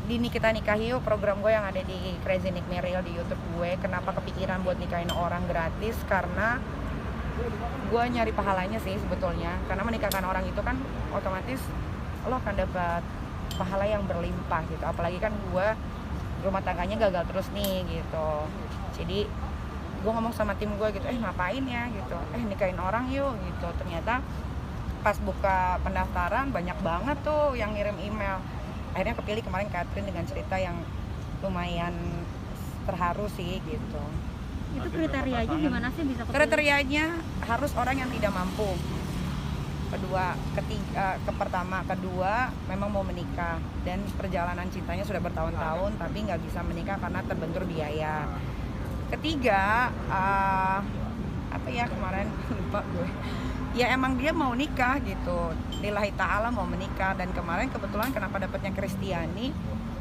di Nikita Nikahi Yuk, program gue yang ada di Crazy Nick Meril di YouTube gue. Kenapa kepikiran buat nikahin orang gratis? Karena gue nyari pahalanya sih sebetulnya. Karena menikahkan orang itu kan otomatis lo akan dapat pahala yang berlimpah gitu. Apalagi kan gue rumah tangganya gagal terus nih gitu. Jadi gue ngomong sama tim gue gitu, ngapain ya gitu, nikahin orang yuk gitu. Ternyata pas buka pendaftaran banyak banget tuh yang ngirim email. Akhirnya kepilih kemarin Catherine dengan cerita yang lumayan terharu sih gitu. Itu kriterianya gimana sih bisa kepilih? Kriterianya harus orang yang tidak mampu. Kedua memang mau menikah dan perjalanan cintanya sudah bertahun-tahun tapi nggak bisa menikah karena terbentur biaya. Ketiga, kemarin lupa gue. Ya emang dia mau nikah gitu, lillahi ta'ala mau menikah. Dan kemarin kebetulan kenapa dapetnya Kristiani,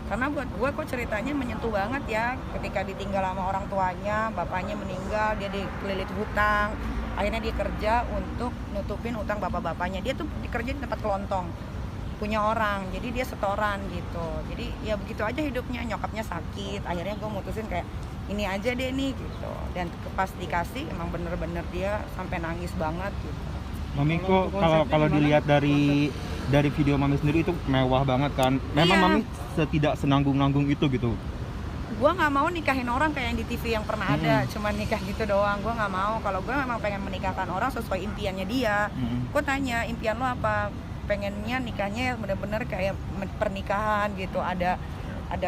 karena buat gue kok ceritanya menyentuh banget ya. Ketika ditinggal sama orang tuanya, bapaknya meninggal, dia dikelilit hutang. Akhirnya dia kerja untuk nutupin utang bapak-bapaknya. Dia tuh kerja di tempat kelontong, punya orang, jadi dia setoran gitu. Jadi ya begitu aja hidupnya, nyokapnya sakit. Akhirnya gue mutusin kayak ini aja deh nih gitu. Dan pas dikasih emang bener-bener dia sampai nangis banget gitu. Mami kok kalau dilihat dari video Mami sendiri itu mewah banget kan. Memang Iya. Mami setidak senanggung-nanggung itu gitu. Gue nggak mau nikahin orang kayak yang di TV yang pernah ada, cuman nikah gitu doang. Gue nggak mau. Kalau gue memang pengen menikahkan orang sesuai impiannya dia. Gue tanya, impian lo apa? Pengennya nikahnya bener-bener kayak pernikahan gitu. Ada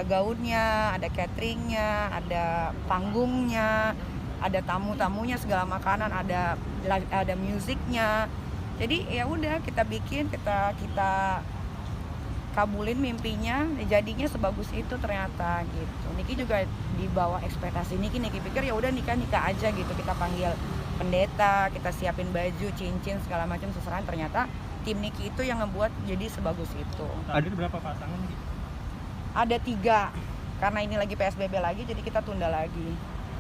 gaunnya, ada cateringnya, ada panggungnya, ada tamu-tamunya, segala makanan, ada musiknya. Jadi ya udah kita bikin, kita kabulin mimpinya, jadinya sebagus itu ternyata gitu. Niki juga dibawa ekspektasi Niki pikir ya udah nikah aja gitu. Kita panggil pendeta, kita siapin baju, cincin segala macam sesaran. Ternyata tim Niki itu yang ngebuat jadi sebagus itu. Ada berapa pasangan nih? Ada 3, karena ini lagi PSBB lagi, jadi kita tunda lagi.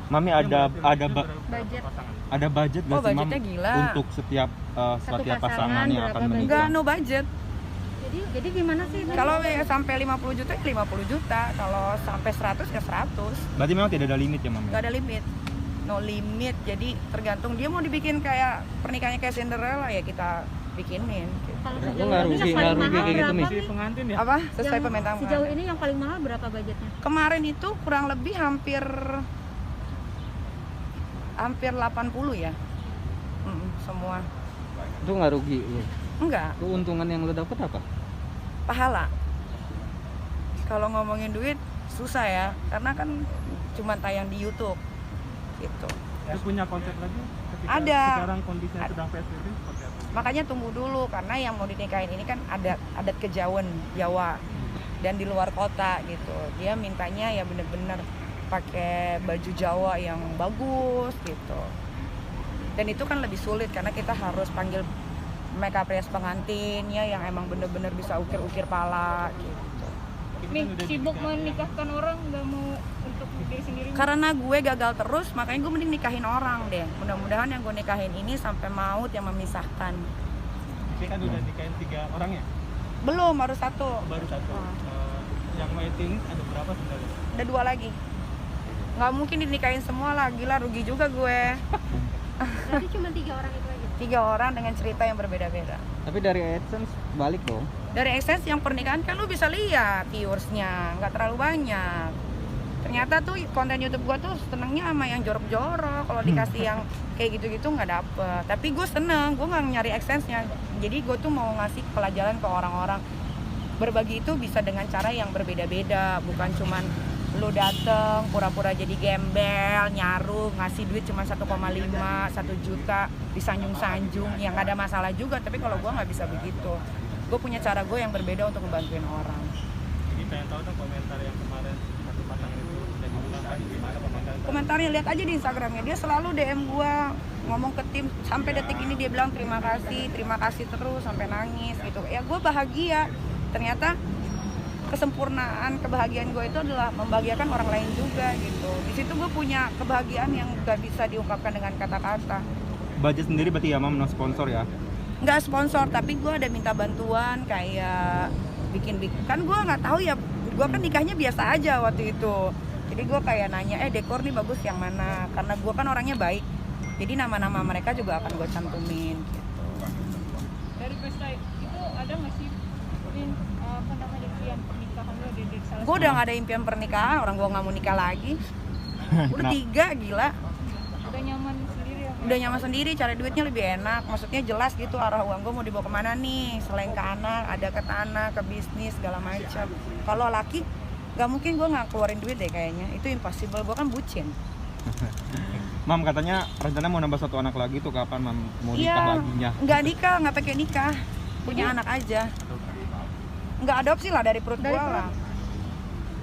Mami ada budget. Ada budget Oh, gak sih Mam budgetnya gila. untuk setiap pasangan yang akan menikah? Enggak, no budget. Jadi gimana sih? Kalau sampai 50 juta ya 50 juta, kalau sampai 100 ya 100. Berarti memang tidak ada limit ya Mami? Enggak ada limit. No limit. Jadi tergantung dia mau dibikin kayak pernikahannya kayak Cinderella ya kita bikinin gitu. Kalau Itu sejauh nggak ini rugi, yang paling nggak rugi mahal kayak gitu, berapa Mi? nih? Pengantin ya? Apa? Sesuai Yang permintaan sejauh pengantin. ini yang paling mahal berapa budgetnya? Kemarin itu kurang lebih hampir 80 ya. Semua. Itu nggak rugi lu? Enggak, Keuntungan yang lu dapet apa? pahala. Kalau ngomongin duit susah ya, karena kan cuma tayang di YouTube gitu. Terus punya konsep lagi? Ketika Ada. Sekarang kondisinya sedang PSBB seperti apa? Makanya tunggu dulu, karena yang mau dinikahin ini kan adat kejawen Jawa dan di luar kota gitu. Dia mintanya ya bener-bener pakai baju Jawa yang bagus gitu. Dan itu kan lebih sulit karena kita harus panggil makeup artist pengantinnya yang emang bener-bener bisa ukir-ukir pala gitu. Nih, sibuk menikahkan orang, nggak mau untuk diri sendiri. Karena gue gagal terus, makanya gue mending nikahin orang deh. Mudah-mudahan yang gue nikahin ini sampai maut yang memisahkan. Ini kan udah nikahin 3 orang ya? Belum, baru 1. Baru 1. Yang waiting ada berapa sebenarnya? Ada 2 lagi. Nggak mungkin dinikahin semua lah, gila rugi juga gue. Berarti cuma 3 orang itu aja. 3 orang dengan cerita yang berbeda-beda. Tapi dari AdSense balik dong. Dari AdSense yang pernikahan kan lu bisa lihat viewersnya, nggak terlalu banyak. Ternyata tuh konten YouTube gua tuh senengnya sama yang jorok-jorok. Kalau dikasih yang kayak gitu-gitu nggak dapet. Tapi gue seneng, gue nggak nyari AdSense-nya. Jadi gue tuh mau ngasih pelajaran ke orang-orang. Berbagi itu bisa dengan cara yang berbeda-beda, bukan cuman lu dateng pura-pura jadi gembel, nyaru, ngasih duit cuma 1,5, 1 juta, disanjung-sanjung, yang nggak ada masalah juga. Tapi kalau gue nggak bisa begitu, gue punya cara gue yang berbeda untuk ngebantuin orang. Jadi pengen tahu dong komentar yang kemarin satu pasangan itu udah diundangkan gimana komentarnya? Komentarnya lihat aja di Instagramnya, dia selalu DM gue, ngomong ke tim, sampai detik ini dia bilang terima kasih terus sampai nangis gitu. Ya gue bahagia, ternyata kesempurnaan kebahagiaan gue itu adalah membahagiakan orang lain juga gitu. Di situ gue punya kebahagiaan yang gak bisa diungkapkan dengan kata-kata. Budget sendiri berarti ya Mam, no sponsor ya? Nggak sponsor, tapi gue ada minta bantuan kayak bikin kan gue nggak tahu ya, Gue kan nikahnya biasa aja waktu itu. Jadi gue kayak nanya, dekor nih bagus yang mana? Karena gue kan orangnya baik. Jadi nama-nama mereka juga akan gue cantumin gitu. Dari pesta itu ada nggak sih impian pernikahan lo dari salah Gue udah gak ada impian pernikahan, orang gue nggak mau nikah lagi. Udah 3, gila. udah nyaman sendiri ya? Udah nyaman sendiri, cari duitnya lebih enak. Maksudnya jelas gitu arah uang gue mau dibawa kemana nih. Selain ke anak, ada ke tanah, ke bisnis, segala macam. Kalau laki, gak mungkin gue nggak keluarin duit deh kayaknya. Itu impossible, gue kan bucin. Mam katanya rencana mau nambah 1 anak lagi tuh kapan Mam mau nikah laginya? Nggak nikah, nggak pakai nikah. Punya anak aja. Nggak adopsi lah dari perut gue lah.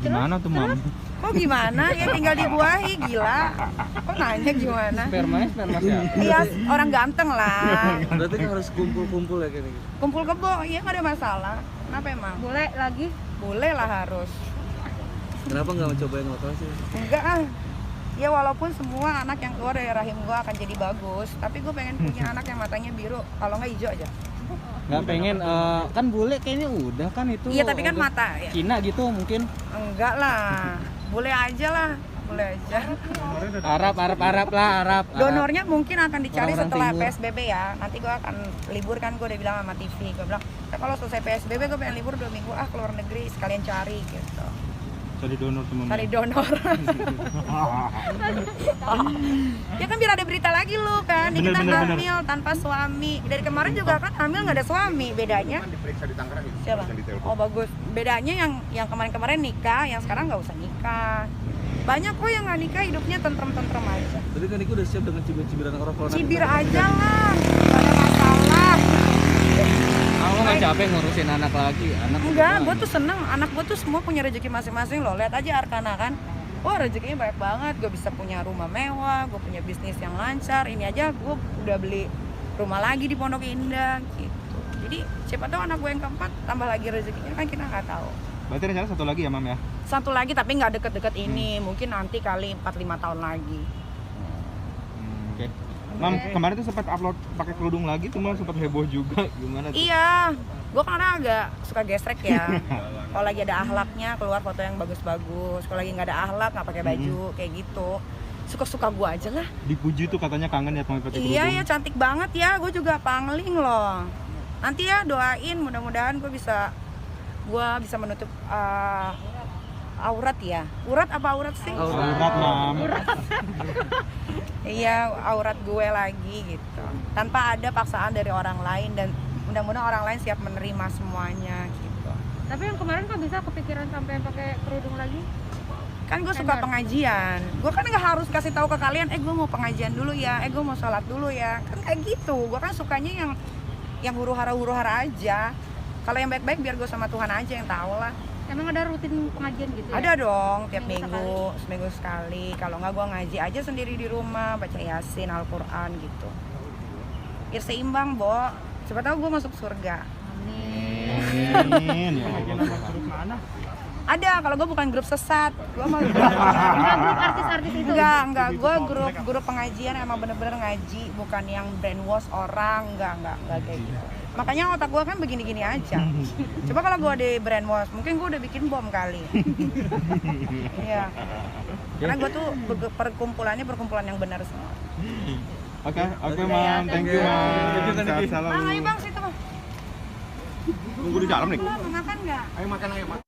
Gimana tuh Mam? Kok gimana? Ya tinggal dibuahi, gila. Kok nanya gimana? sperma siapa? Iya, orang ganteng lah. Berarti kan harus kumpul-kumpul ya kayak gitu. Kumpul kebo, iya nggak ada masalah. Kenapa emang? Boleh lagi? Boleh lah harus. Kenapa nggak mencoba yang lokal sih? Enggak ah. Ya walaupun semua anak yang keluar dari rahim gue akan jadi bagus, tapi gue pengen punya anak yang matanya biru, kalau nggak hijau aja. Nggak pengen, kan bule kayaknya udah kan itu. Iya tapi kan udah mata ya. Cina gitu mungkin. Enggak lah, boleh aja lah, boleh aja. Arab lah. Donornya mungkin akan dicari Orang-orang setelah timur. PSBB ya. Nanti gue akan libur kan, gue udah bilang sama TV, gue bilang kalau selesai PSBB gue pengen libur 2 minggu keluar negeri sekalian cari gitu. Cari donor teman. Cari donor. Ya kan biar ada berita lagi lu kan. Ini kita Bener. hamil tanpa suami. Dari kemarin juga kan hamil nggak ada suami. Bedanya Diperiksa di Tangerang itu. siapa? Yang ditelepon. Oh bagus. Bedanya yang kemarin-kemarin nikah, yang sekarang nggak usah nikah. Banyak kok yang nggak nikah hidupnya tentrem-tentrem aja. Tadi kan Niko udah siap dengan cibir-cibiran orang kalau Cibir aja lah, nggak ada masalah. Kamu nggak capek ngurusin anak lagi? Anak Enggak, gue tuh seneng. Anak gue tuh semua punya rezeki masing-masing loh. Lihat aja Arkana kan. Wah rezekinya banyak banget. Gue bisa punya rumah mewah, gue punya bisnis yang lancar. Ini aja gue udah beli rumah lagi di Pondok Indah gitu. Jadi siapa tahu anak gue yang keempat tambah lagi rezekinya kan kita nggak tahu. Berarti rencana 1 lagi ya Mam ya? 1 lagi tapi nggak deket-deket ini. Mungkin nanti kali 4-5 tahun lagi. Oke. Mam, kemarin tuh sempat upload pakai kerudung lagi tuh Mam, sempat heboh juga. Gimana tuh? Iya, gue karena agak suka gesrek ya. Kalau lagi ada akhlaknya keluar foto yang bagus-bagus. Kalau lagi nggak ada akhlak nggak pakai baju kayak gitu. Suka-suka gue aja lah. Dipuji tuh katanya kangen ya Mam pakai kerudung. Iya ya cantik banget ya. Gue juga pangling loh. Nanti ya doain mudah-mudahan gue bisa menutup aurat ya. Urat apa aurat sih? Aurat Mam. Iya, aurat gue lagi gitu. Tanpa ada paksaan dari orang lain dan mudah-mudahan orang lain siap menerima semuanya gitu. Tapi yang kemarin kok bisa kepikiran sampai pakai kerudung lagi? Kan gue suka pengajian. Gue kan nggak harus kasih tahu ke kalian, gue mau pengajian dulu ya, gue mau sholat dulu ya. Kan kayak gitu. Gue kan sukanya yang huru-hara aja. Kalau yang baik-baik biar gue sama Tuhan aja yang tahu lah. Emang ada rutin pengajian gitu ya? Ada dong, tiap Seminggu seminggu sekali. Kalau nggak gue ngaji aja sendiri di rumah, baca Yasin, Al-Quran gitu. Biar seimbang, Bo. Siapa tahu gue masuk surga. Amin. Ya Allah. Ada, kalau gue bukan grup sesat. Gue mah Enggak grup artis-artis itu? enggak. Gue grup pengajian emang bener-bener ngaji, bukan yang brainwash orang, enggak kayak gitu. Makanya otak gue kan begini-gini aja. Coba kalau gue di brainwash, mungkin gue udah bikin bom kali. Iya. Karena gue tuh perkumpulan yang benar semua. Oke, Mam. Thank you, Mam. Salam. Bang, ayo bang, situ bang. Tunggu di dalam nih. Mau makan nggak? Ayo makan.